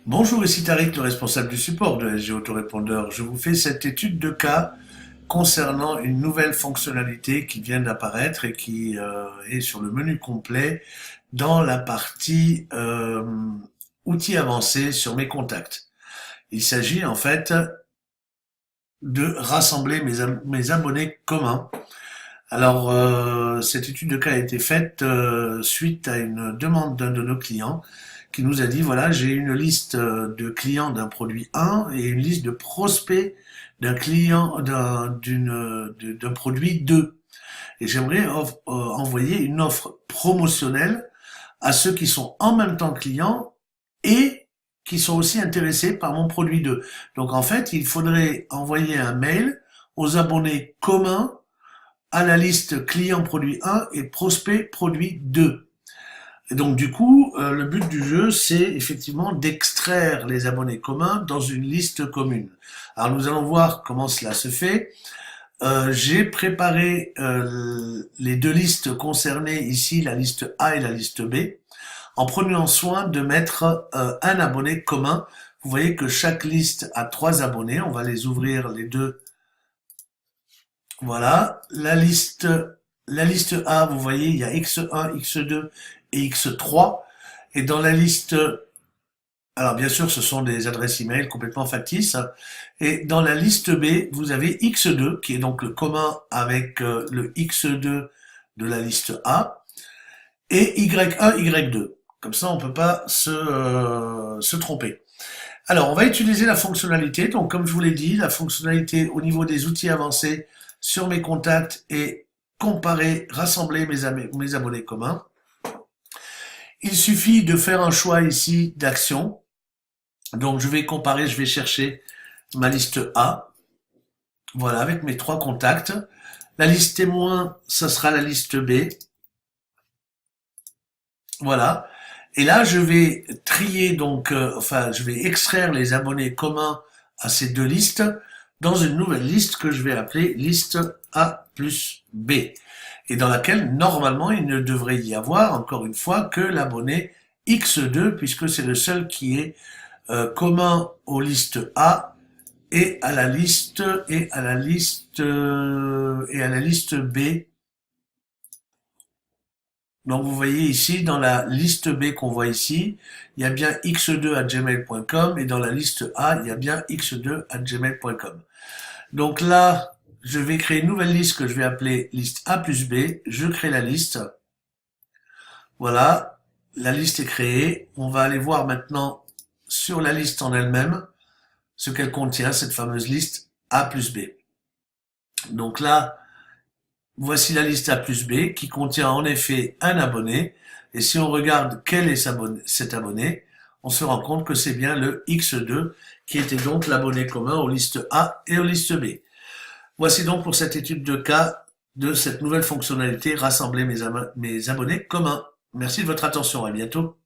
Bonjour, ici Tariq, le responsable du support de SG Autorépondeur. Je vous fais cette étude de cas concernant une nouvelle fonctionnalité qui vient d'apparaître et qui est sur le menu complet dans la partie outils avancés sur mes contacts. Il s'agit en fait de rassembler mes abonnés communs. Alors, cette étude de cas a été faite suite à une demande d'un de nos clients qui nous a dit, voilà, j'ai une liste de clients d'un produit 1 et une liste de prospects d'un client d'un produit 2. Et j'aimerais envoyer une offre promotionnelle à ceux qui sont en même temps clients et qui sont aussi intéressés par mon produit 2. Donc en fait, il faudrait envoyer un mail aux abonnés communs à la liste client produit 1 et prospect produit 2. Et donc du coup, le but du jeu, c'est effectivement d'extraire les abonnés communs dans une liste commune. Alors nous allons voir comment cela se fait. J'ai préparé les deux listes concernées ici, la liste A et la liste B, en prenant soin de mettre un abonné commun. Vous voyez que chaque liste a 3 abonnés. On va les ouvrir les deux. Voilà, la liste A, vous voyez, il y a X1, X2 et X3. Et dans la liste, alors bien sûr, ce sont des adresses email complètement factices. Et dans la liste B, vous avez X2, qui est donc le commun avec le X2 de la liste A, et Y1, Y2. Comme ça, on ne peut pas se tromper. Alors, on va utiliser la fonctionnalité. Donc, comme je vous l'ai dit, la fonctionnalité au niveau des outils avancés sur mes contacts et comparer, rassembler mes abonnés communs. Il suffit de faire un choix ici d'action. Donc, je vais comparer, je vais chercher ma liste A. Voilà, avec mes 3 contacts. La liste témoin, ça sera la liste B. Voilà. Et là, je vais trier donc, je vais extraire les abonnés communs à ces deux listes dans une nouvelle liste que je vais appeler liste A plus B. Et dans laquelle, normalement, il ne devrait y avoir, encore une fois, que l'abonné X2, puisque c'est le seul qui est commun aux listes A et à la liste B. Donc vous voyez ici, dans la liste B qu'on voit ici, il y a bien x2@gmail.com et dans la liste A, il y a bien x2@gmail.com. Donc là, je vais créer une nouvelle liste que je vais appeler liste A plus B. Je crée la liste. Voilà, la liste est créée. On va aller voir maintenant sur la liste en elle-même ce qu'elle contient, cette fameuse liste A plus B. Donc là, voici la liste A plus B qui contient en effet un abonné. Et si on regarde quel est cet abonné, on se rend compte que c'est bien le X2 qui était donc l'abonné commun aux listes A et aux listes B. Voici donc pour cette étude de cas de cette nouvelle fonctionnalité rassembler mes abonnés communs. Merci de votre attention, à bientôt.